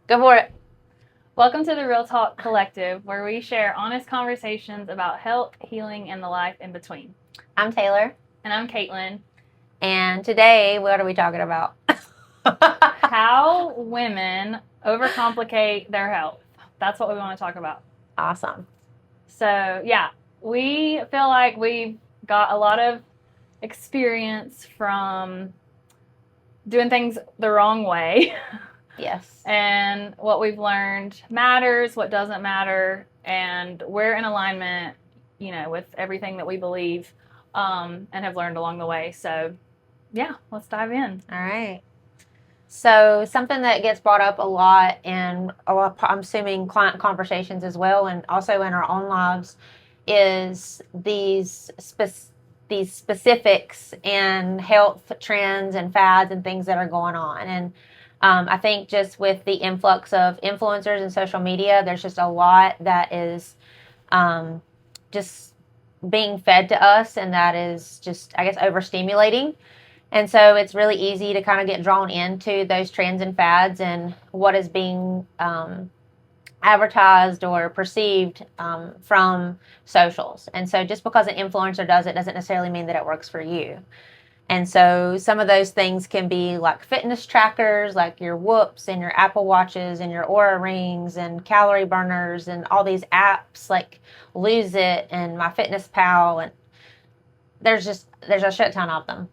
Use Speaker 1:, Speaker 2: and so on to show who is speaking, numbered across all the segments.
Speaker 1: Go for it.
Speaker 2: Welcome to the Real Talk Collective, where we share honest conversations about health, healing, and the life in between.
Speaker 1: I'm Taylor.
Speaker 2: And I'm Caitlin.
Speaker 1: And today, what are we talking about?
Speaker 2: How women overcomplicate their health. That's what we want to talk about.
Speaker 1: Awesome.
Speaker 2: So, yeah, we feel like we've got a lot of experience from doing things the wrong way.
Speaker 1: Yes.
Speaker 2: And what we've learned matters, what doesn't matter, and we're in alignment, with everything that we believe and have learned along the way. So, yeah, let's dive in.
Speaker 1: All right. So something that gets brought up a lot in, I'm assuming, client conversations as well, and also in our own lives, is these specifics in health trends and fads and things that are going on. And I think just with the influx of influencers and social media, there's just a lot that is just being fed to us, and that is just, I guess, overstimulating. And so it's really easy to kind of get drawn into those trends and fads and what is being advertised or perceived from socials. And so just because an influencer does it doesn't necessarily mean that it works for you. And so some of those things can be like fitness trackers, like your Whoops and your Apple Watches and your Aura Rings and calorie burners and all these apps like Lose It and MyFitnessPal, and there's a shit ton of them.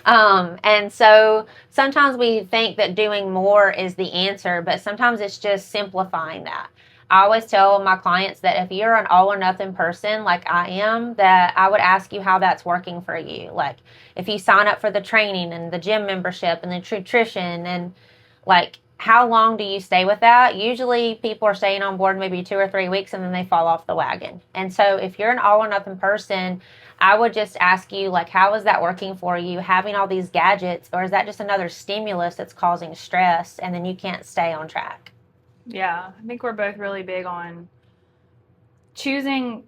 Speaker 1: And so sometimes we think that doing more is the answer, but sometimes it's just simplifying that. I always tell my clients that if you're an all or nothing person like I am, that I would ask you how that's working for you. Like if you sign up for the training and the gym membership and the nutrition, and like how long do you stay with that? Usually people are staying on board maybe 2 or 3 weeks and then they fall off the wagon. And so if you're an all or nothing person, I would just ask you, like, how is that working for you, having all these gadgets, or is that just another stimulus that's causing stress and then you can't stay on track?
Speaker 2: Yeah, I think we're both really big on choosing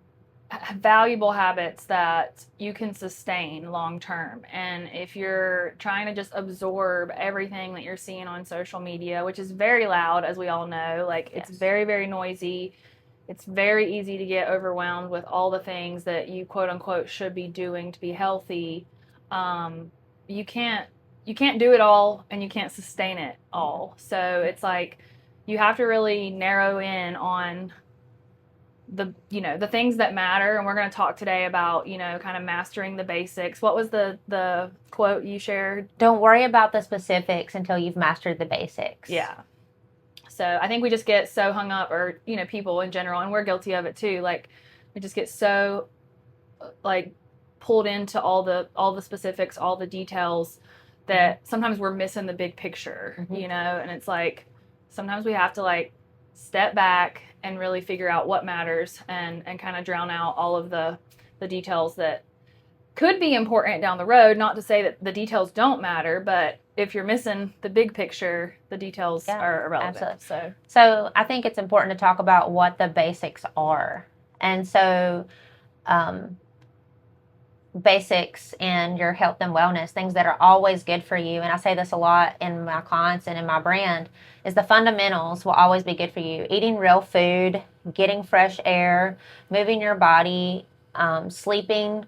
Speaker 2: valuable habits that you can sustain long term. And if you're trying to just absorb everything that you're seeing on social media, which is very loud, as we all know, like it's very, very noisy. It's very easy to get overwhelmed with all the things that you quote unquote should be doing to be healthy. Um, you can't you can't do it all and you can't sustain it all. So it's like you have to really narrow in on the things that matter, and we're going to talk today about kind of mastering the basics. What was the quote you shared?
Speaker 1: Don't worry about the specifics until you've mastered the basics.
Speaker 2: Yeah. So I think we just get so hung up, or people in general, and we're guilty of it too, like we just get so like pulled into all the specifics, all the details, that sometimes we're missing the big picture. And it's like sometimes we have to like step back and really figure out what matters, and kind of drown out all of the details that could be important down the road. Not to say that the details don't matter, but if you're missing the big picture, the details are irrelevant.
Speaker 1: Absolutely. So I think it's important to talk about what the basics are. And so basics in your health and wellness, things that are always good for you, and I say this a lot in my clients and in my brand, is the fundamentals will always be good for you. Eating real food, getting fresh air, moving your body, sleeping,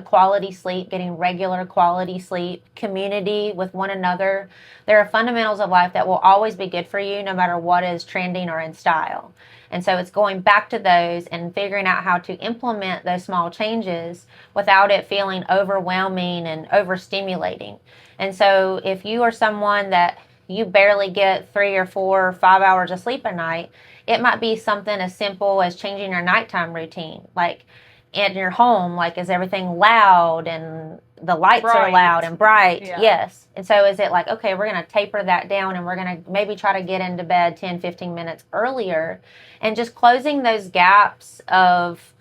Speaker 1: quality sleep, getting regular quality sleep, community with one another. There are fundamentals of life that will always be good for you no matter what is trending or in style. And so it's going back to those and figuring out how to implement those small changes without it feeling overwhelming and overstimulating. And so if you are someone that you barely get 3 or 4 or 5 hours of sleep a night, it might be something as simple as changing your nighttime routine. Like in your home, like, is everything loud and the lights are loud and bright?
Speaker 2: Yeah.
Speaker 1: Yes. And so is it like, okay, we're going to taper that down and we're going to maybe try to get into bed 10, 15 minutes earlier, and just closing those gaps of,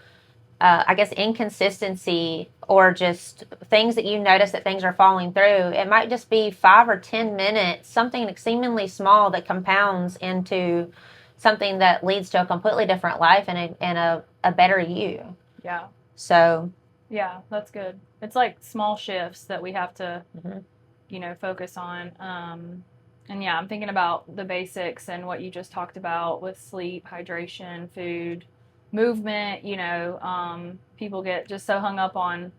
Speaker 1: I guess, inconsistency, or just things that you notice that things are falling through. It might just be 5 or 10 minutes, something seemingly small that compounds into something that leads to a completely different life and a better you.
Speaker 2: Yeah.
Speaker 1: So.
Speaker 2: Yeah, that's good. It's like small shifts that we have to focus on. And yeah, I'm thinking about the basics and what you just talked about with sleep, hydration, food, movement. People get just so hung up on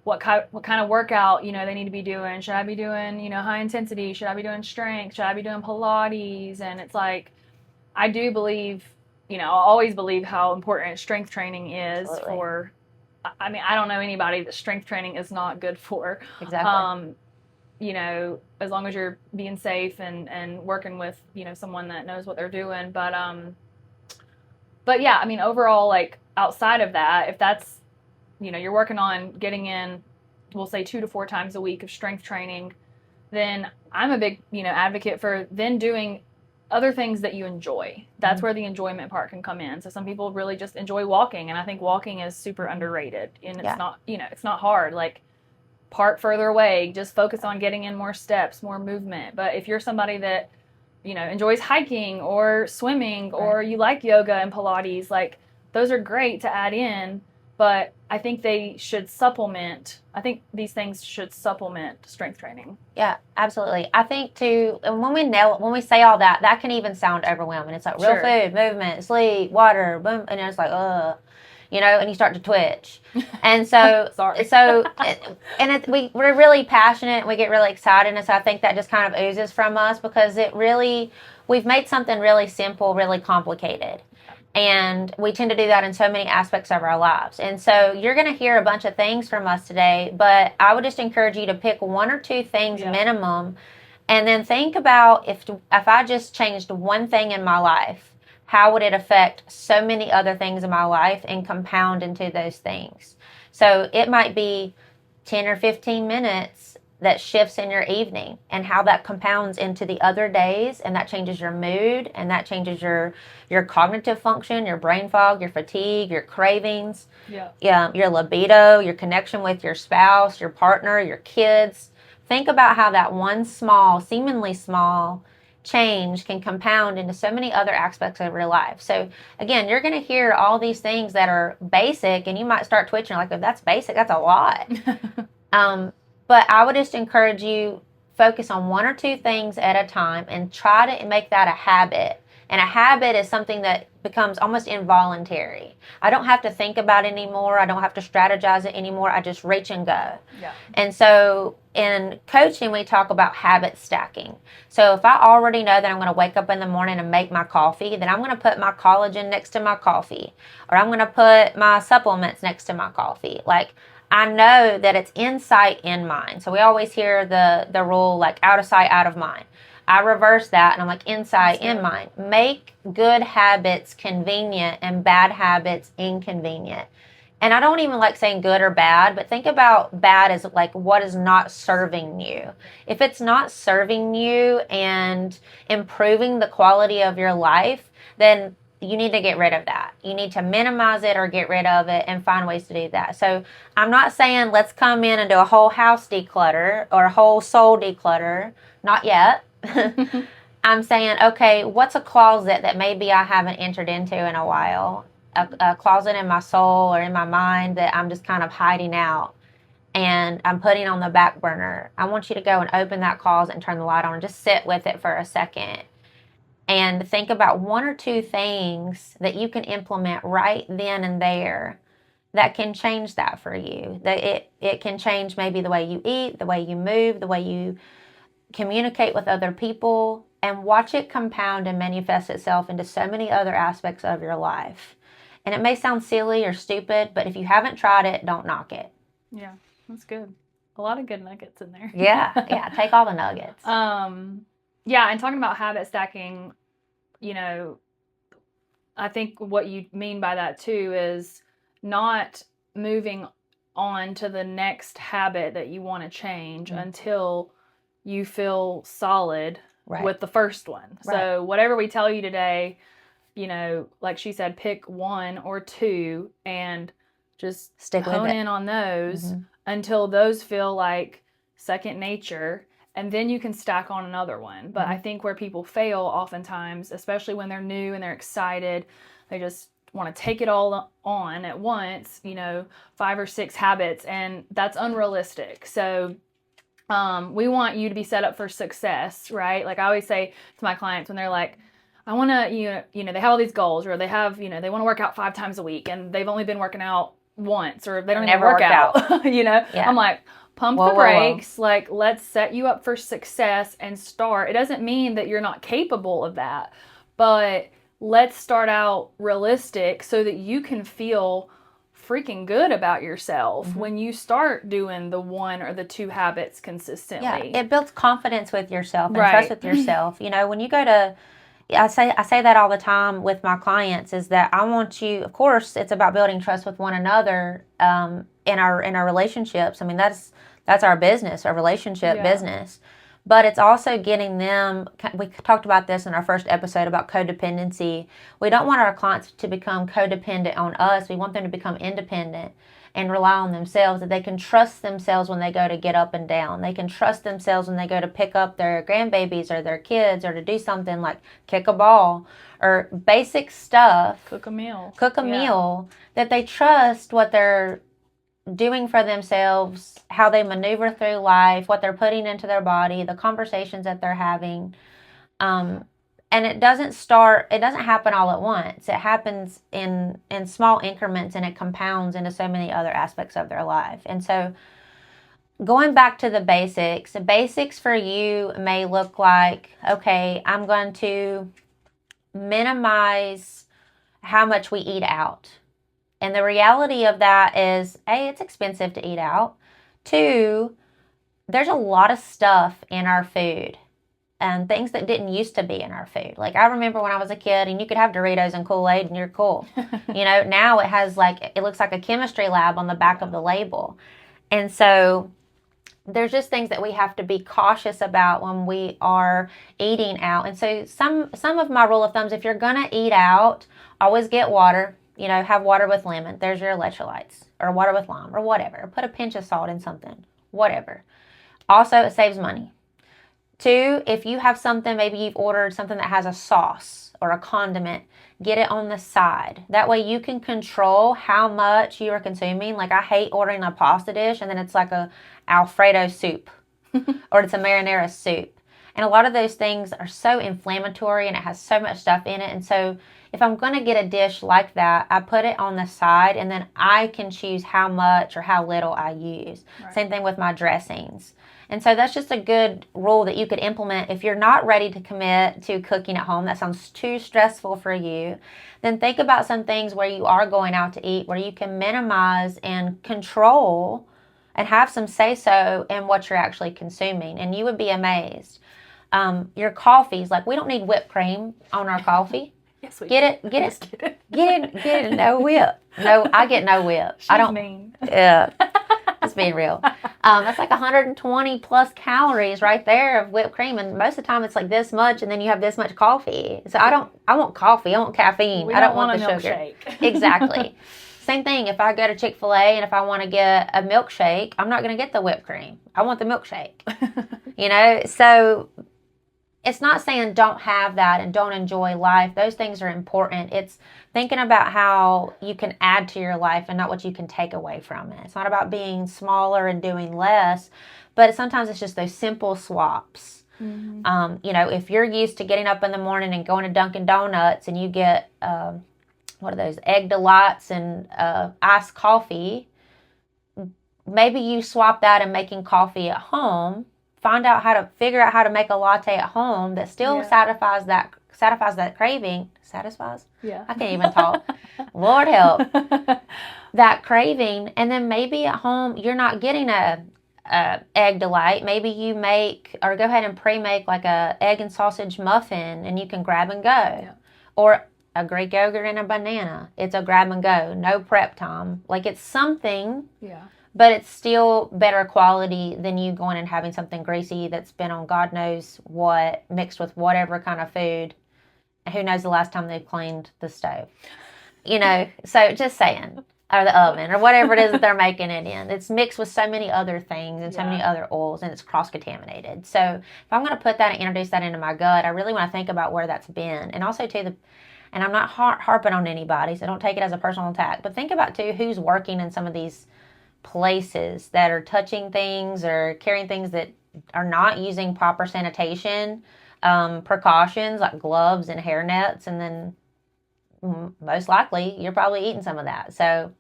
Speaker 2: what kind of workout they need to be doing. Should I be doing high intensity? Should I be doing strength? Should I be doing Pilates? And it's like I do believe, I always believe how important strength training is
Speaker 1: Absolutely.
Speaker 2: for. I mean, I don't know anybody that strength training is not good for.
Speaker 1: Exactly.
Speaker 2: As long as you're being safe and working with, someone that knows what they're doing. But yeah, I mean, overall, like outside of that, if that's, you're working on getting in, we'll say 2 to 4 times a week of strength training, then I'm a big, advocate for then doing other things that you enjoy. That's where the enjoyment part can come in. So some people really just enjoy walking, and I think walking is super underrated. And it's not, it's not hard. Like, park further away, just focus on getting in more steps, more movement. But if you're somebody that, enjoys hiking or swimming, or you like yoga and Pilates, like those are great to add in, but I think they should supplement. I think these things should supplement strength training.
Speaker 1: Yeah, absolutely. I think too, and when we say all that, that can even sound overwhelming. It's like real
Speaker 2: Sure.
Speaker 1: food, movement, sleep, water, boom, and it's like, and you start to twitch. And so,
Speaker 2: Sorry.
Speaker 1: we're really passionate and we get really excited. And so I think that just kind of oozes from us because we've made something really simple, really complicated. And we tend to do that in so many aspects of our lives. And so you're going to hear a bunch of things from us today, but I would just encourage you to pick 1 or 2 things minimum, and then think about if I just changed one thing in my life, how would it affect so many other things in my life and compound into those things. So it might be 10 or 15 minutes that shifts in your evening and how that compounds into the other days, and that changes your mood, and that changes your cognitive function, your brain fog, your fatigue, your cravings, your libido, your connection with your spouse, your partner, your kids. Think about how that one small, seemingly small change can compound into so many other aspects of your life. So again, you're going to hear all these things that are basic, and you might start twitching like, if that's basic, that's a lot. But I would just encourage you, focus on 1 or 2 things at a time and try to make that a habit. And a habit is something that becomes almost involuntary. I don't have to think about it anymore. I don't have to strategize it anymore. I just reach and go.
Speaker 2: Yeah.
Speaker 1: And so in coaching, we talk about habit stacking. So if I already know that I'm going to wake up in the morning and make my coffee, then I'm going to put my collagen next to my coffee, or I'm going to put my supplements next to my coffee. Like, I know that it's in sight, in mind. So we always hear the rule, like, out of sight, out of mind. I reverse that, and I'm like, in sight, in mind. Make good habits convenient and bad habits inconvenient. And I don't even like saying good or bad, but think about bad as like what is not serving you. If it's not serving you and improving the quality of your life, then you need to get rid of that. You need to minimize it or get rid of it and find ways to do that. So I'm not saying let's come in and do a whole house declutter or a whole soul declutter. Not yet. I'm saying, okay, what's a closet that maybe I haven't entered into in a while? A closet in my soul or in my mind that I'm just kind of hiding out and I'm putting on the back burner. I want you to go and open that closet and turn the light on and just sit with it for a second. And think about 1 or 2 things that you can implement right then and there that can change that for you. That it can change maybe the way you eat, the way you move, the way you communicate with other people, and watch it compound and manifest itself into so many other aspects of your life. And it may sound silly or stupid, but if you haven't tried it, don't knock it.
Speaker 2: Yeah, that's good. A lot of good nuggets in there.
Speaker 1: Yeah, take all the nuggets.
Speaker 2: Yeah, and talking about habit stacking, I think what you mean by that too is not moving on to the next habit that you want to change until you feel solid with the first one. Right. So whatever we tell you today, like she said, pick 1 or 2 and just hone in on those until those feel like second nature. And then you can stack on another one. But I think where people fail oftentimes, especially when they're new and they're excited, they just want to take it all on at once, 5 or 6 habits, and that's unrealistic. So We want you to be set up for success, right? Like I always say to my clients when they're like, I want to, they have all these goals, or they have, they want to work out 5 times a week and they've only been working out once, or they don't even work out.
Speaker 1: Yeah.
Speaker 2: I'm like, pump the brakes. Like, let's set you up for success and start. It doesn't mean that you're not capable of that, but let's start out realistic so that you can feel freaking good about yourself when you start doing the 1 or the 2 habits consistently.
Speaker 1: Yeah, it builds confidence with yourself and trust with yourself. When you go to, I say that all the time with my clients, is that I want you, of course, it's about building trust with one another in our relationships. I mean, that's our business, our relationship business. But it's also getting them, we talked about this in our first episode about codependency. We don't want our clients to become codependent on us. We want them to become independent and rely on themselves, that they can trust themselves when they go to get up and down. They can trust themselves when they go to pick up their grandbabies or their kids, or to do something like kick a ball or basic stuff.
Speaker 2: Cook a meal.
Speaker 1: That they trust what they're doing for themselves, how they maneuver through life, what they're putting into their body, the conversations that they're having. And it doesn't happen all at once. It happens in small increments, and it compounds into so many other aspects of their life. And so going back to the basics for you may look like, okay, I'm going to minimize how much we eat out. And the reality of that is, A, it's expensive to eat out. 2, there's a lot of stuff in our food and things that didn't used to be in our food. Like, I remember when I was a kid and you could have Doritos and Kool-Aid and you're cool. Now it looks like a chemistry lab on the back of the label. And so there's just things that we have to be cautious about when we are eating out. And so some of my rule of thumbs, if you're going to eat out, always get water. Have water with lemon. There's your electrolytes. Or water with lime, or whatever. Put a pinch of salt in something. Whatever. Also, it saves money. 2, if you have something, maybe you've ordered something that has a sauce or a condiment, get it on the side. That way you can control how much you are consuming. Like, I hate ordering a pasta dish and then it's like a Alfredo soup. Or it's a marinara soup. And a lot of those things are so inflammatory and it has so much stuff in it. And so if I'm going to get a dish like that, I put it on the side and then I can choose how much or how little I use. Right. Same thing with my dressings. And so that's just a good rule that you could implement. If you're not ready to commit to cooking at home, that sounds too stressful for you, then think about some things where you are going out to eat, where you can minimize and control and have some say-so in what you're actually consuming. And you would be amazed. Your coffees, like, we don't need whipped cream on our coffee.
Speaker 2: Yes, we
Speaker 1: get it. No whip. No, I get no whip.
Speaker 2: I don't mean.
Speaker 1: Yeah, just being real. That's like 120 plus calories right there of whipped cream, and most of the time it's like this much, and then you have this much coffee. So I want coffee. I want caffeine. I don't want the sugar. Exactly. Same thing. If I go to Chick-fil-A and if I want to get a milkshake, I'm not going to get the whipped cream. I want the milkshake. So it's not saying don't have that and don't enjoy life. Those things are important. It's thinking about how you can add to your life and not what you can take away from it. It's not about being smaller and doing less, but sometimes it's just those simple swaps. Mm-hmm. If you're used to getting up in the morning and going to Dunkin' Donuts and you get, what are those, Egg Delights and iced coffee, maybe you swap that and making coffee at home. Figure out how to make a latte at home that still satisfies that craving. Satisfies?
Speaker 2: Yeah.
Speaker 1: I can't even talk. Lord help. That craving. And then maybe at home you're not getting a egg delight. Maybe you make, or go ahead and pre-make like a egg and sausage muffin and you can grab and go. Yeah. Or a Greek yogurt and a banana. It's a grab and go. No prep time. Like, it's something.
Speaker 2: Yeah.
Speaker 1: But it's still better quality than you going and having something greasy that's been on God knows what, mixed with whatever kind of food. And who knows the last time they've cleaned the stove. So just saying. Or the oven, or whatever it is that they're making it in. It's mixed with so many other things and so many other oils, and it's cross-contaminated. So if I'm going to put that and introduce that into my gut, I really want to think about where that's been. And also, too, and I'm not harping on anybody, so don't take it as a personal attack. But think about, too, who's working in some of these places that are touching things or carrying things that are not using proper sanitation precautions like gloves and hair nets, and then most likely you're probably eating some of that. So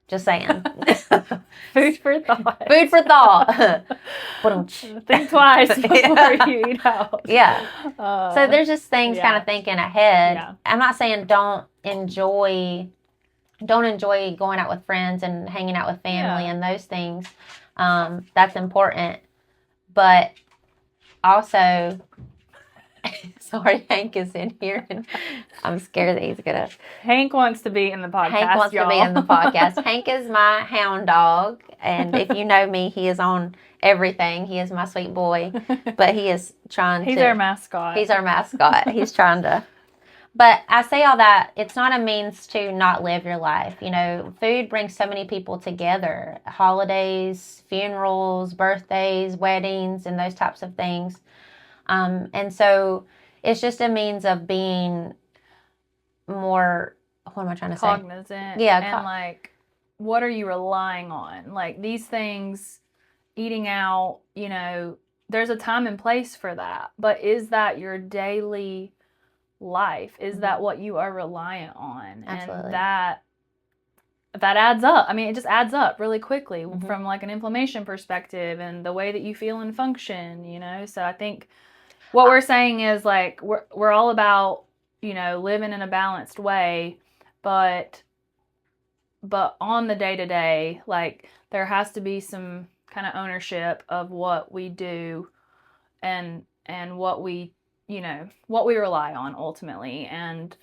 Speaker 1: just saying.
Speaker 2: Food for thought.
Speaker 1: Food for thought.
Speaker 2: Think twice before you eat out.
Speaker 1: Yeah. So there's just things kind of thinking ahead.
Speaker 2: Yeah.
Speaker 1: I'm not saying don't enjoy going out with friends and hanging out with family and those things. That's important. But also, sorry, Hank is in here, and I'm scared that he's gonna.
Speaker 2: Hank wants to be in the podcast.
Speaker 1: Hank wants
Speaker 2: y'all.
Speaker 1: to be in the podcast. Hank is my hound dog, and if you know me, he is on everything. He is my sweet boy, but he is trying
Speaker 2: He's
Speaker 1: to.
Speaker 2: our mascot.
Speaker 1: He's our mascot. He's trying to. But I say all that, it's not a means to not live your life. You know, food brings so many people together. Holidays, funerals, birthdays, weddings, and those types of things. And so it's just a means of being more, what am I trying to say?
Speaker 2: Cognizant.
Speaker 1: Yeah.
Speaker 2: And like, what are you relying on? Like these things, eating out, you know, there's a time and place for that. But is that your daily life? Is that what you are reliant on?
Speaker 1: Absolutely.
Speaker 2: And that adds up. I mean, it just adds up really quickly from like an inflammation perspective and the way that you feel and function, you know? So I think what we're saying is like, we're all about, you know, living in a balanced way, but on the day to day, like there has to be some kind of ownership of what we do and what we, you know, what we rely on ultimately. And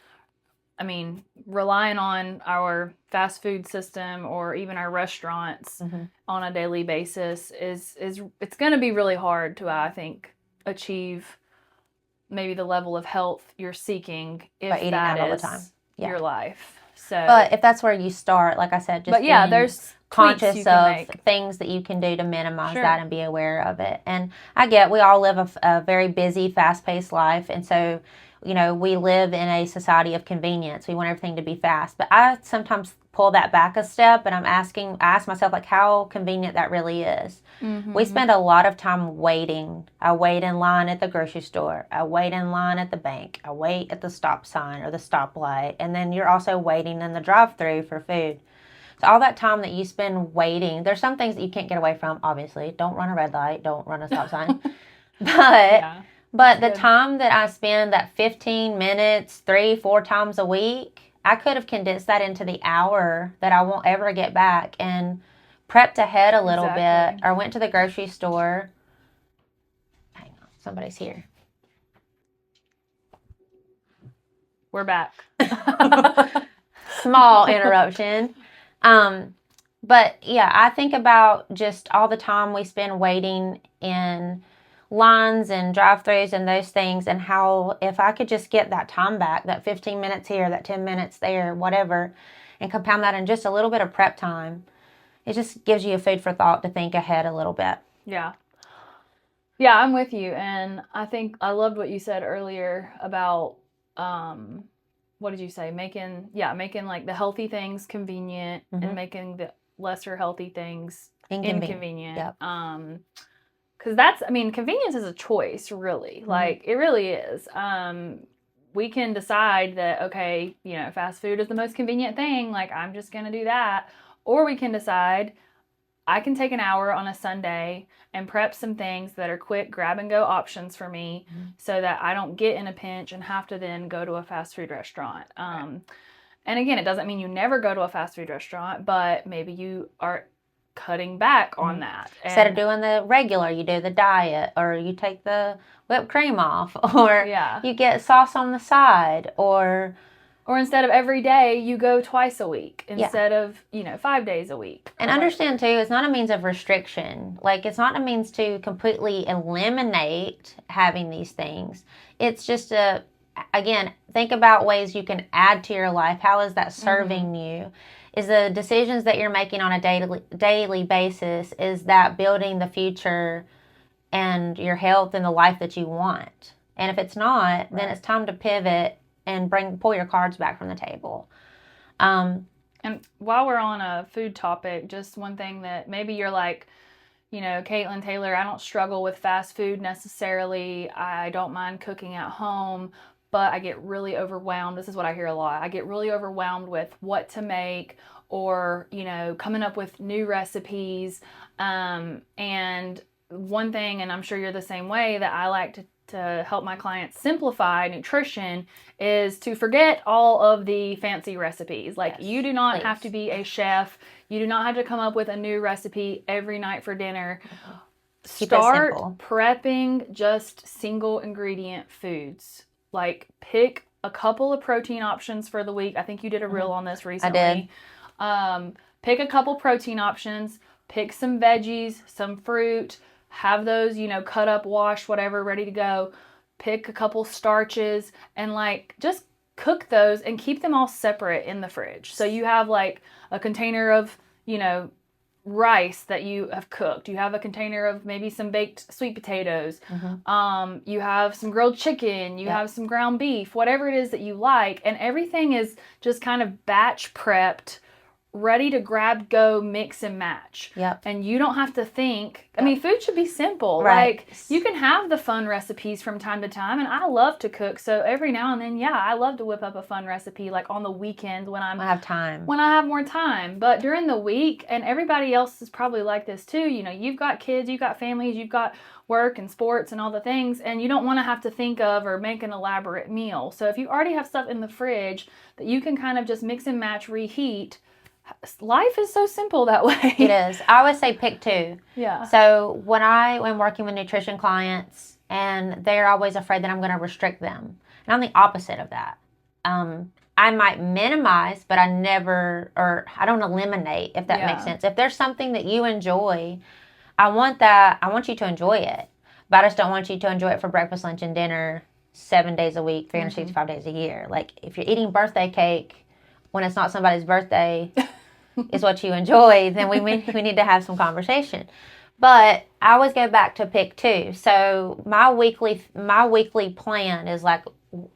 Speaker 2: I mean, relying on our fast food system or even our restaurants on a daily basis is it's going to be really hard to, I think, achieve maybe the level of health you're seeking if
Speaker 1: eating
Speaker 2: that
Speaker 1: out all the
Speaker 2: is
Speaker 1: time.
Speaker 2: your life. So,
Speaker 1: but if that's where you start, like I said, just
Speaker 2: there's
Speaker 1: conscious of things that you can do to minimize that and be aware of it. And I get we all live a very busy, fast-paced life, and so you know we live in a society of convenience. We want everything to be fast, but I sometimes pull that back a step, and I ask myself like how convenient that really is. We spend a lot of time waiting. I wait in line at the grocery store. I wait in line at the bank. I wait at the stop sign or the stoplight, and then you're also waiting in the drive-thru for food. So all that time that you spend waiting, there's some things that you can't get away from, obviously. Don't run a red light. Don't run a stop sign. But the time that I spend, that 15 minutes, 3-4 times a week, I could have condensed that into the hour that I won't ever get back and prepped ahead a little bit or went to the grocery store. Hang on, somebody's here.
Speaker 2: We're back.
Speaker 1: Small interruption. But yeah, I think about just all the time we spend waiting in lines and drive-thrus and those things, and how if I could just get that time back, that 15 minutes here, that 10 minutes there, whatever, and compound that in just a little bit of prep time, it just gives you a food for thought to think ahead a little bit.
Speaker 2: Yeah, I'm with you. And I think I loved what you said earlier about, what did you say? Making like the healthy things convenient and making the lesser healthy things inconvenient.
Speaker 1: Yep.
Speaker 2: Because that's, I mean, convenience is a choice, really. Like, it really is. We can decide that, okay, you know, fast food is the most convenient thing. Like, I'm just going to do that. Or we can decide I can take an hour on a Sunday and prep some things that are quick grab and go options for me so that I don't get in a pinch and have to then go to a fast food restaurant. And again, it doesn't mean you never go to a fast food restaurant, but maybe you are cutting back on that.
Speaker 1: Instead of doing the regular, you do the diet, or you take the whipped cream off, or you get sauce on the side, or
Speaker 2: instead of every day, you go twice a week instead of, 5 days a week.
Speaker 1: And understand too, it's not a means of restriction. Like, it's not a means to completely eliminate having these things. It's just again, think about ways you can add to your life. How is that serving you? Is the decisions that you're making on a daily basis, is that building the future and your health and the life that you want? And if it's not, then it's time to pivot and pull your cards back from the table.
Speaker 2: And while we're on a food topic, just one thing that maybe you're like, Caitlin Taylor, I don't struggle with fast food necessarily. I don't mind cooking at home, but I get really overwhelmed. This is what I hear a lot. I get really overwhelmed with what to make or, coming up with new recipes. And one thing, and I'm sure you're the same way, that I like to help my clients simplify nutrition is to forget all of the fancy recipes. Like, yes, you do not have to be a chef. You do not have to come up with a new recipe every night for dinner. Start prepping just single ingredient foods. Like, pick a couple of protein options for the week. I think you did a reel on this recently.
Speaker 1: I did.
Speaker 2: Pick a couple protein options. Pick some veggies, some fruit. Have those, cut up, washed, whatever, ready to go. Pick a couple starches and just cook those and keep them all separate in the fridge. So you have a container of, rice that you have cooked. You have a container of maybe some baked sweet potatoes. You have some grilled chicken. You have some ground beef, whatever it is that you like. And everything is just kind of batch prepped, ready to grab, go, mix and match.
Speaker 1: Yep.
Speaker 2: And you don't have to think. I mean, food should be simple.
Speaker 1: Right.
Speaker 2: You can have the fun recipes from time to time, and I love to cook. So every now and then, I love to whip up a fun recipe, on the weekends when I
Speaker 1: have time.
Speaker 2: When I have more time. But during the week, and everybody else is probably like this too, you've got kids, you've got families, you've got work and sports and all the things, and you don't want to have to think of or make an elaborate meal. So if you already have stuff in the fridge that you can kind of just mix and match, reheat, life is so simple that way.
Speaker 1: It is. I always say pick two.
Speaker 2: Yeah.
Speaker 1: So when I'm working with nutrition clients, and they're always afraid that I'm going to restrict them, and I'm the opposite of that. I might minimize, but I don't eliminate, if that makes sense. If there's something that you enjoy, I want you to enjoy it, but I just don't want you to enjoy it for breakfast, lunch, and dinner 7 days a week, 365 days a year. Like, if you're eating birthday cake when it's not somebody's birthday is what you enjoy, then we need to have some conversation. But I always go back to pick two. So my weekly plan is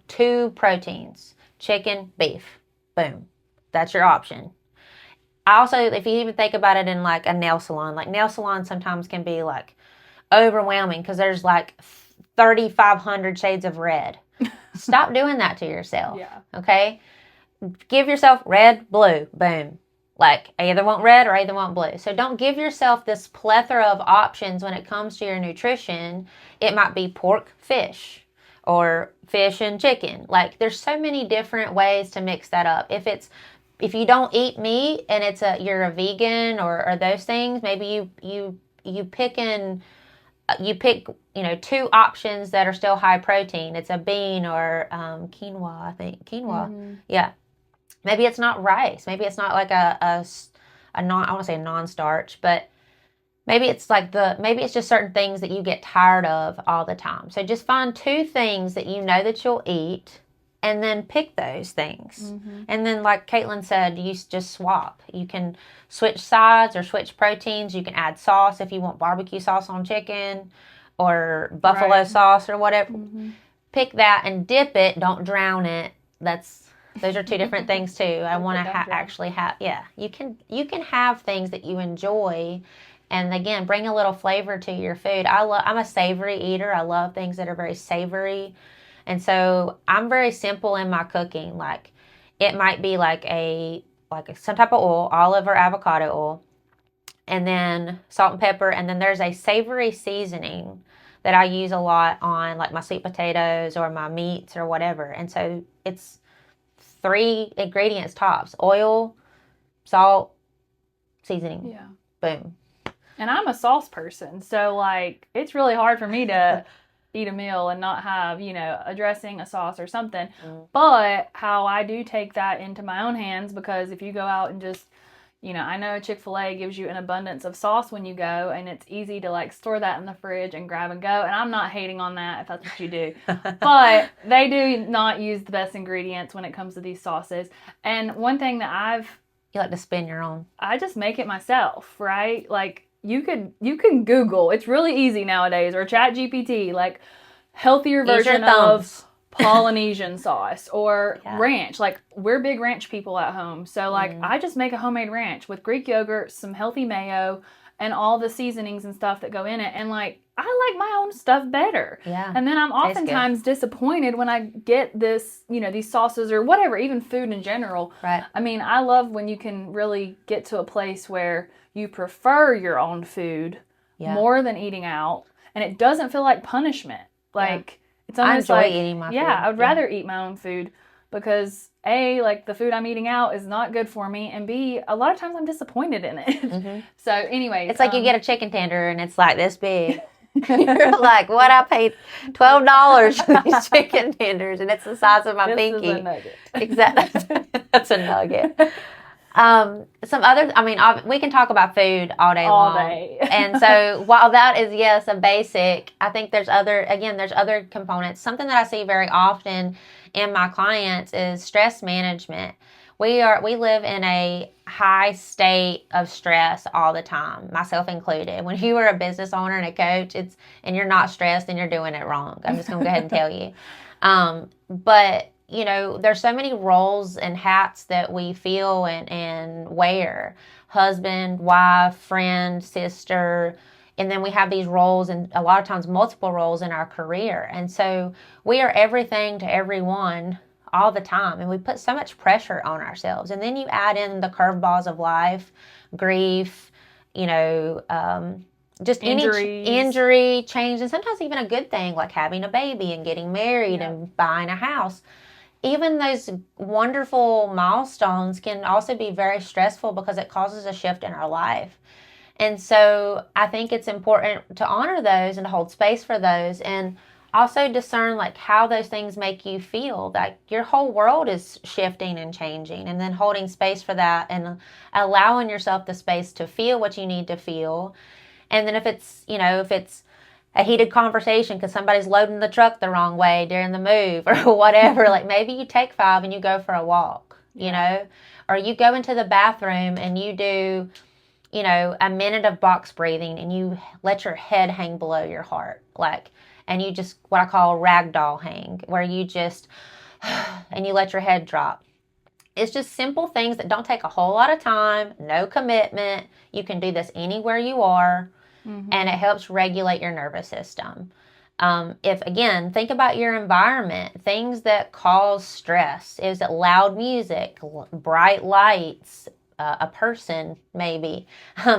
Speaker 1: 2 proteins, chicken, beef, boom. That's your option. I also, if you even think about it in a nail salon, nail salons sometimes can be overwhelming because there's 3,500 shades of red. Stop doing that to yourself.
Speaker 2: Yeah.
Speaker 1: Okay? Give yourself red, blue, boom. I either want red or I either want blue. So don't give yourself this plethora of options when it comes to your nutrition. It might be pork, fish, or fish and chicken. There's so many different ways to mix that up. If you don't eat meat and you're a vegan or those things, maybe you pick 2 options that are still high protein. It's a bean or quinoa, I think. Quinoa. Mm-hmm. Yeah. Maybe it's not rice. Maybe it's not I want to say non-starch, but maybe it's maybe it's just certain things that you get tired of all the time. So just find 2 things that you know that you'll eat, and then pick those things. Mm-hmm. And then, like Caitlin said, you just swap. You can switch sides or switch proteins. You can add sauce if you want barbecue sauce on chicken or buffalo sauce or whatever. Mm-hmm. Pick that and dip it. Don't drown it. Those are 2 different things too. I want to actually have, you can have things that you enjoy, and again, bring a little flavor to your food. I'm a savory eater. I love things that are very savory, and so I'm very simple in my cooking. It might be some type of oil, olive or avocado oil, and then salt and pepper, and then there's a savory seasoning that I use a lot on my sweet potatoes or my meats or whatever, and so it's 3 ingredients tops: oil, salt, seasoning.
Speaker 2: Yeah.
Speaker 1: Boom.
Speaker 2: And I'm a sauce person, so it's really hard for me to eat a meal and not have, a dressing, a sauce, or something. Mm. But how I do take that into my own hands, because if you go out and just, I know Chick-fil-A gives you an abundance of sauce when you go, and it's easy to store that in the fridge and grab and go. And I'm not hating on that if that's what you do. But they do not use the best ingredients when it comes to these sauces. And one thing that
Speaker 1: you like to spin your own.
Speaker 2: I just make it myself, right? You can Google. It's really easy nowadays, or ChatGPT, healthier version of Polynesian sauce or ranch. We're big ranch people at home. So I just make a homemade ranch with Greek yogurt, some healthy mayo, and all the seasonings and stuff that go in it. And like, I like my own stuff better.
Speaker 1: Yeah.
Speaker 2: And then I'm
Speaker 1: Tastes
Speaker 2: oftentimes disappointed when I get this, these sauces or whatever, even food in general.
Speaker 1: Right.
Speaker 2: I mean, I love when you can really get to a place where you prefer your own food more than eating out, and it doesn't feel like punishment. Like, it's almost
Speaker 1: I enjoy
Speaker 2: like,
Speaker 1: eating my food.
Speaker 2: I would rather eat my own food because A, like the food I'm eating out is not good for me, and B, a lot of times I'm disappointed in it.
Speaker 1: Mm-hmm.
Speaker 2: So anyway.
Speaker 1: It's like you get a chicken tender and it's like this big. You're like, what? I paid $12 for these chicken tenders, and it's the size of my pinky.
Speaker 2: This is a nugget.
Speaker 1: Exactly. That's a nugget. Some other, I mean, we can talk about food all day long. And so while that is, yes, a basic, I think there's other components. Something that I see very often in my clients is stress management. We live in a high state of stress all the time, myself included. When you are a business owner and a coach, and you're not stressed, then you're doing it wrong. I'm just going to go ahead and tell you. But there's so many roles and hats that we feel and wear: husband, wife, friend, sister. And then we have these roles, and a lot of times multiple roles in our career. And so we are everything to everyone all the time, and we put so much pressure on ourselves. And then you add in the curveballs of life, grief, just
Speaker 2: Injuries.
Speaker 1: any injury, change, and sometimes even a good thing like having a baby and getting married and buying a house. Even those wonderful milestones can also be very stressful because it causes a shift in our life. And so I think it's important to honor those and to hold space for those, and also discern like how those things make you feel. Like your whole world is shifting and changing, and then holding space for that and allowing yourself the space to feel what you need to feel. And then if it's a heated conversation because somebody's loading the truck the wrong way during the move or whatever, like maybe you take 5 and you go for a walk, or you go into the bathroom and you do, a minute of box breathing, and you let your head hang below your heart, and you just, what I call ragdoll hang, where you just, and you let your head drop. It's just simple things that don't take a whole lot of time, no commitment. You can do this anywhere you are, and it helps regulate your nervous system. Think about your environment, things that cause stress. Is it loud music, bright lights, a person maybe?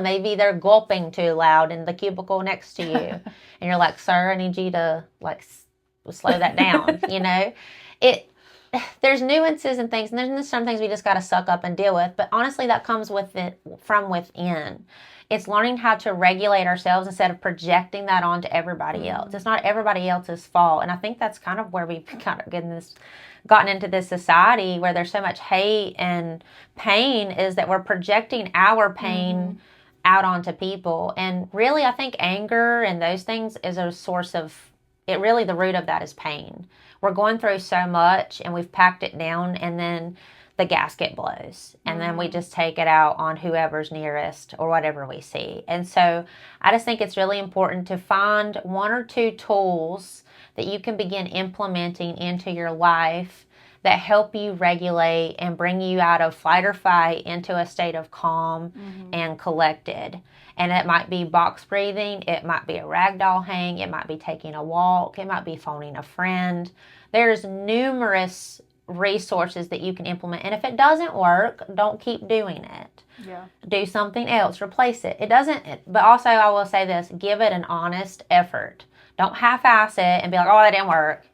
Speaker 1: Maybe they're gulping too loud in the cubicle next to you. And you're like, sir, I need you to slow that down. There's nuances and things, and there's some things we just got to suck up and deal with. But honestly, that comes with it from within. It's learning how to regulate ourselves instead of projecting that onto everybody else. It's not everybody else's fault. And I think that's kind of where we've kind of gotten into this society where there's so much hate and pain, is that we're projecting our pain out onto people. And really, I think anger and those things is a source of it. Really, the root of that is pain. We're going through so much and we've packed it down, and then the gasket blows, and then we just take it out on whoever's nearest or whatever we see. And so I just think it's really important to find 1 or 2 tools that you can begin implementing into your life that help you regulate and bring you out of fight or fight into a state of calm and collected. And it might be box breathing, it might be a ragdoll hang, it might be taking a walk, it might be phoning a friend. There's numerous resources that you can implement, and if it doesn't work, don't keep doing it. Do something else, replace it. But also I will say this: give it an honest effort. Don't half-ass it and be like, oh, that didn't work.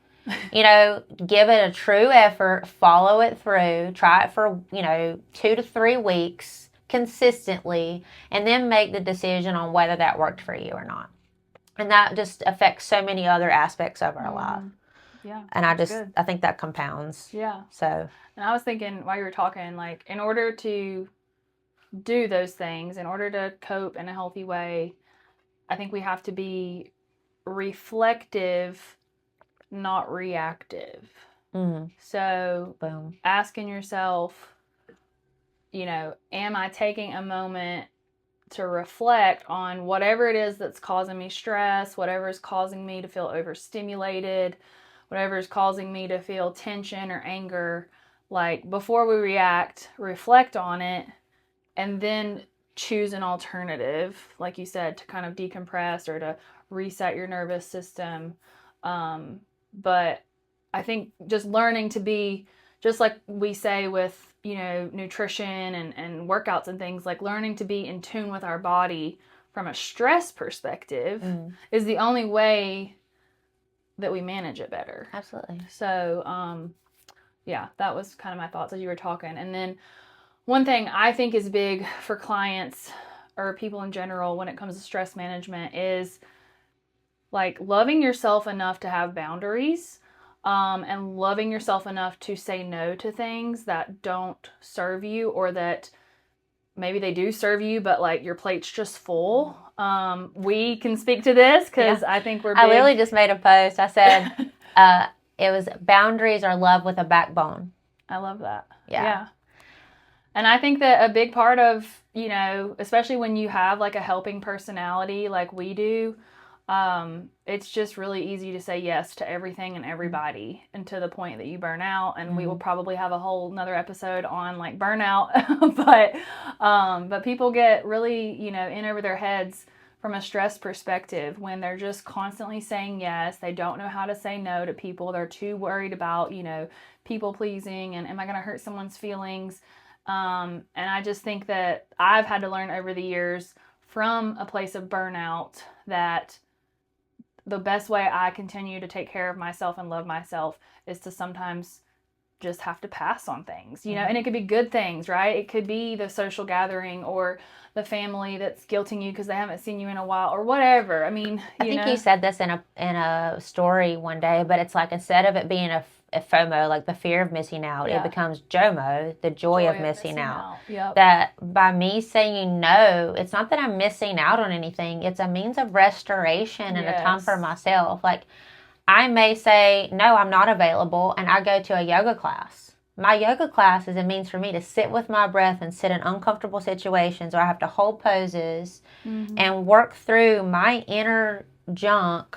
Speaker 1: Give it a true effort, follow it through, try it for 2 to 3 weeks consistently, and then make the decision on whether that worked for you or not. And that just affects so many other aspects of our life.
Speaker 2: Yeah.
Speaker 1: And I think that compounds.
Speaker 2: Yeah.
Speaker 1: So.
Speaker 2: And I was thinking while you were talking, like, in order to do those things, in order to cope in a healthy way, I think we have to be reflective, not reactive. So,
Speaker 1: Boom.
Speaker 2: Asking yourself, am I taking a moment to reflect on whatever it is that's causing me stress, whatever is causing me to feel overstimulated, whatever is causing me to feel tension or anger. Like, before we react, reflect on it, and then choose an alternative, like you said, to kind of decompress or to reset your nervous system. But I think just learning to be, just like we say with, nutrition and workouts and things, like learning to be in tune with our body from a stress perspective is the only way that we manage it better.
Speaker 1: Absolutely.
Speaker 2: So, yeah, that was kind of my thoughts as you were talking. And then one thing I think is big for clients or people in general when it comes to stress management is like loving yourself enough to have boundaries, and loving yourself enough to say no to things that don't serve you, or that maybe they do serve you, but like your plate's just full. We can speak to this because I think we're big.
Speaker 1: I literally just made a post. I said, it was boundaries are love with a backbone.
Speaker 2: I love that.
Speaker 1: Yeah.
Speaker 2: And I think that a big part of, especially when you have like a helping personality like we do, it's just really easy to say yes to everything and everybody, and to the point that you burn out. And we will probably have a whole nother episode on like burnout, but people get really, in over their heads from a stress perspective when they're just constantly saying yes. They don't know how to say no to people. They're too worried about, people pleasing and am I going to hurt someone's feelings? And I just think that I've had to learn over the years from a place of burnout that the best way I continue to take care of myself and love myself is to sometimes just have to pass on things, and it could be good things, right? It could be the social gathering or the family that's guilting you because they haven't seen you in a while or whatever. I mean,
Speaker 1: I think you said this in a story one day, but it's like instead of it being a FOMO, like the fear of missing out, it becomes JOMO, the joy of missing out.
Speaker 2: Yep.
Speaker 1: That by me saying no, it's not that I'm missing out on anything. It's a means of restoration and a time for myself. Like I may say, no, I'm not available, and I go to a yoga class. My yoga class is a means for me to sit with my breath and sit in uncomfortable situations where I have to hold poses and work through my inner junk,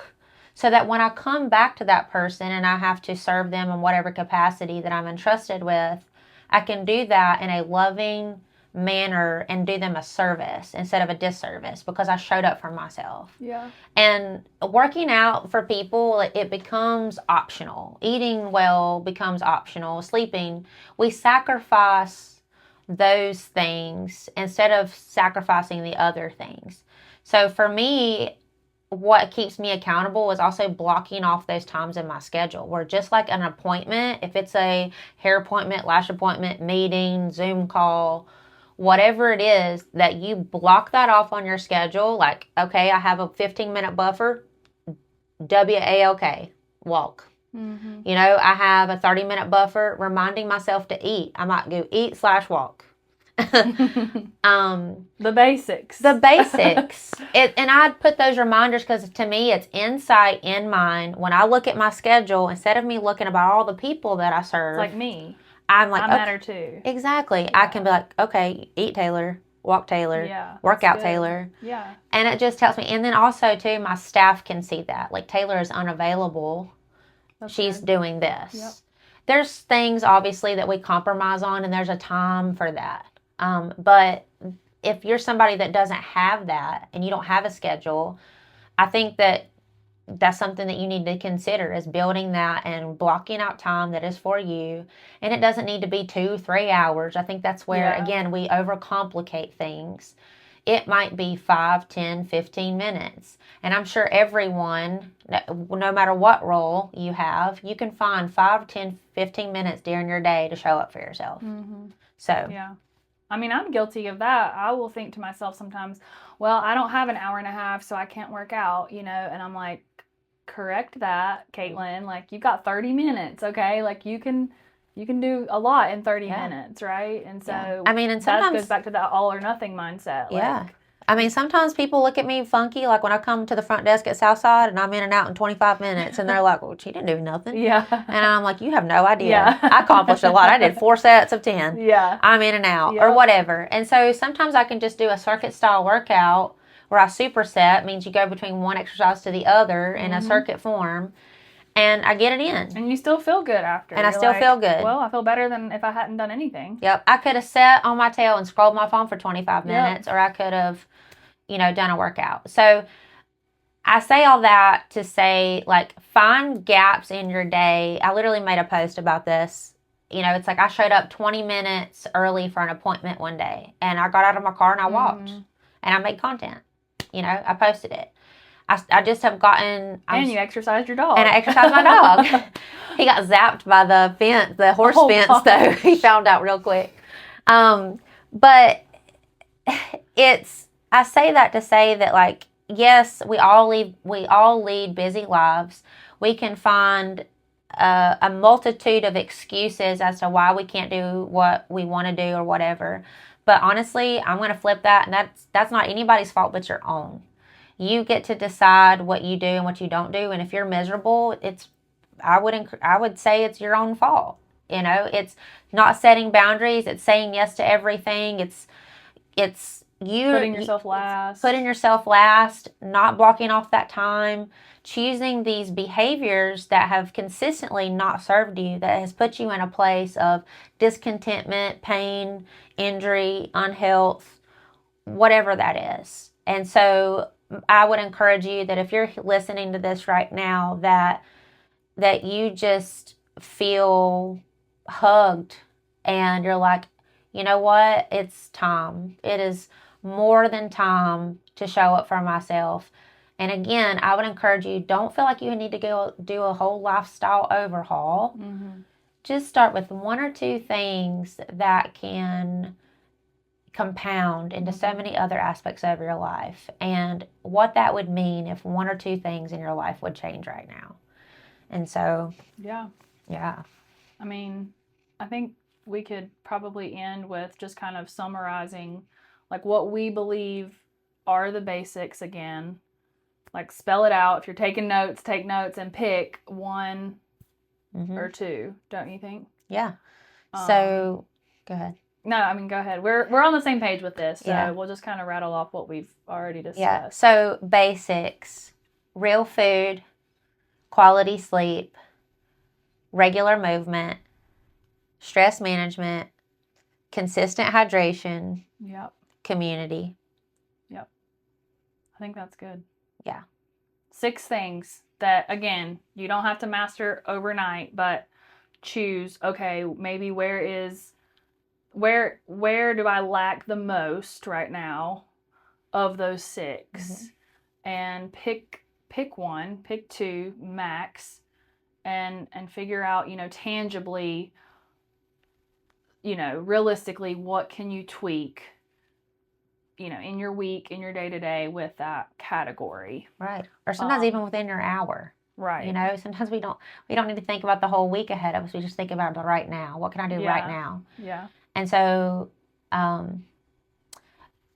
Speaker 1: so that when I come back to that person and I have to serve them in whatever capacity that I'm entrusted with, I can do that in a loving manner and do them a service instead of a disservice because I showed up for myself.
Speaker 2: Yeah.
Speaker 1: And working out for people, it becomes optional. Eating well becomes optional. Sleeping, we sacrifice those things instead of sacrificing the other things. So for me, what keeps me accountable is also blocking off those times in my schedule where, just like an appointment, if it's a hair appointment, lash appointment, meeting, Zoom call, whatever it is, that you block that off on your schedule. Like, okay, I have a 15-minute buffer, WALK, walk. I have a 30-minute buffer, reminding myself to eat. I might go eat/walk.
Speaker 2: The basics.
Speaker 1: The basics. And I'd put those reminders because to me it's insight in mind. When I look at my schedule, instead of me looking about all the people that I serve,
Speaker 2: it's like me.
Speaker 1: I'm like,
Speaker 2: I matter too.
Speaker 1: Exactly. Yeah. I can be like, okay, eat Taylor, walk Taylor, work out Taylor.
Speaker 2: Yeah.
Speaker 1: And it just helps me. And then also too, my staff can see that. Like Taylor is unavailable. She's doing this.
Speaker 2: Yep.
Speaker 1: There's things obviously that we compromise on, and there's a time for that. But if you're somebody that doesn't have that and you don't have a schedule, I think that that's something that you need to consider, is building that and blocking out time that is for you. And it doesn't need to be 2-3 hours. I think that's where, again, we overcomplicate things. It might be 5, 10, 15 minutes. And I'm sure everyone, no matter what role you have, you can find 5, 10, 15 minutes during your day to show up for yourself. So,
Speaker 2: yeah. I mean, I'm guilty of that. I will think to myself sometimes, well, I don't have an hour and a half, so I can't work out, and I'm like, correct that, Caitlin. Like, you've got 30 minutes, okay? Like, you can do a lot in 30 minutes, right? And so,
Speaker 1: I mean, and sometimes
Speaker 2: that goes back to that all or nothing mindset.
Speaker 1: Yeah. I mean, sometimes people look at me funky, like when I come to the front desk at Southside and I'm in and out in 25 minutes, and they're like, well, she didn't do nothing.
Speaker 2: Yeah.
Speaker 1: And I'm like, you have no idea. I accomplished a lot. I did 4 sets of 10.
Speaker 2: Yeah.
Speaker 1: I'm in and out or whatever. And so sometimes I can just do a circuit style workout where I superset, means you go between one exercise to the other in a circuit form. and I get it in.
Speaker 2: And you still feel good after.
Speaker 1: And I still feel good.
Speaker 2: Well, I feel better than if I hadn't done anything.
Speaker 1: Yep. I could have sat on my tail and scrolled my phone for 25 minutes, or I could have, done a workout. So I say all that to say, like, find gaps in your day. I literally made a post about this. It's like I showed up 20 minutes early for an appointment one day, and I got out of my car and I walked, and I made content. I posted it. I just have gotten...
Speaker 2: And you exercised your dog.
Speaker 1: And I exercised my dog. He got zapped by the fence, the horse fence, gosh. Though. He found out real quick. But I say that to say that, like, yes, we all lead busy lives. We can find a multitude of excuses as to why we can't do what we want to do or whatever. But honestly, I'm going to flip that, and that's not anybody's fault but your own. You get to decide what you do and what you don't do, and if you're miserable, I would say it's your own fault. It's not setting boundaries. It's saying yes to everything. It's you
Speaker 2: putting yourself last.
Speaker 1: Putting yourself last, not blocking off that time, choosing these behaviors that have consistently not served you, that has put you in a place of discontentment, pain, injury, unhealth, whatever that is. And so I would encourage you that if you're listening to this right now, that you just feel hugged and you're like, you know what? It's time. It is more than time to show up for myself. And again, I would encourage you, don't feel like you need to go do a whole lifestyle overhaul. Mm-hmm. Just start with one or two things that can compound into so many other aspects of your life, and what that would mean if one or two things in your life would change right now. And so, yeah.
Speaker 2: I mean, I think we could probably end with just kind of summarizing, like, what we believe are the basics again. Like, spell it out. If you're taking notes, take notes and pick one or two, don't you think?
Speaker 1: Yeah. So, go ahead.
Speaker 2: No, I mean, go ahead. We're on the same page with this, so we'll just kind of rattle off what we've already discussed.
Speaker 1: Yeah. So, basics: real food, quality sleep, regular movement, stress management, consistent hydration, community.
Speaker 2: Yep. I think that's good.
Speaker 1: Yeah.
Speaker 2: 6 things that, again, you don't have to master overnight, but choose, okay, maybe where do I lack the most right now of those 6? And pick one, pick 2 max, and figure out, tangibly, realistically, what can you tweak, in your week, in your day-to-day with that category.
Speaker 1: Right. Or sometimes even within your hour.
Speaker 2: Right.
Speaker 1: Sometimes we don't need to think about the whole week ahead of us. We just think about the right now. What can I do right now?
Speaker 2: Yeah.
Speaker 1: And so,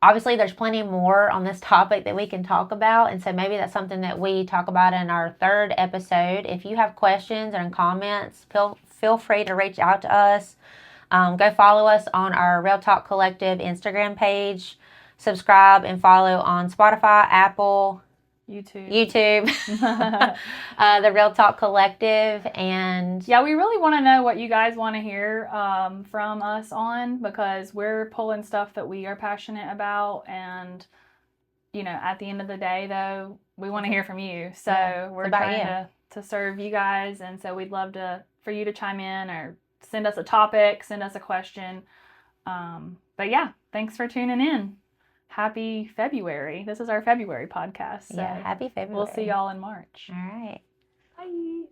Speaker 1: obviously there's plenty more on this topic that we can talk about. And so maybe that's something that we talk about in our 3rd episode. If you have questions and comments, feel free to reach out to us. Go follow us on our Real Talk Collective Instagram page. Subscribe and follow on Spotify, Apple, YouTube. The Real Talk Collective. And
Speaker 2: yeah, we really want to know what you guys want to hear from us on, because we're pulling stuff that we are passionate about. And, at the end of the day, though, we want to hear from you. So we're trying to serve you guys. And so we'd love for you to chime in or send us a topic, send us a question. But yeah, thanks for tuning in. Happy February. This is our February podcast. So
Speaker 1: happy February.
Speaker 2: We'll see y'all in March.
Speaker 1: All right.
Speaker 2: Bye.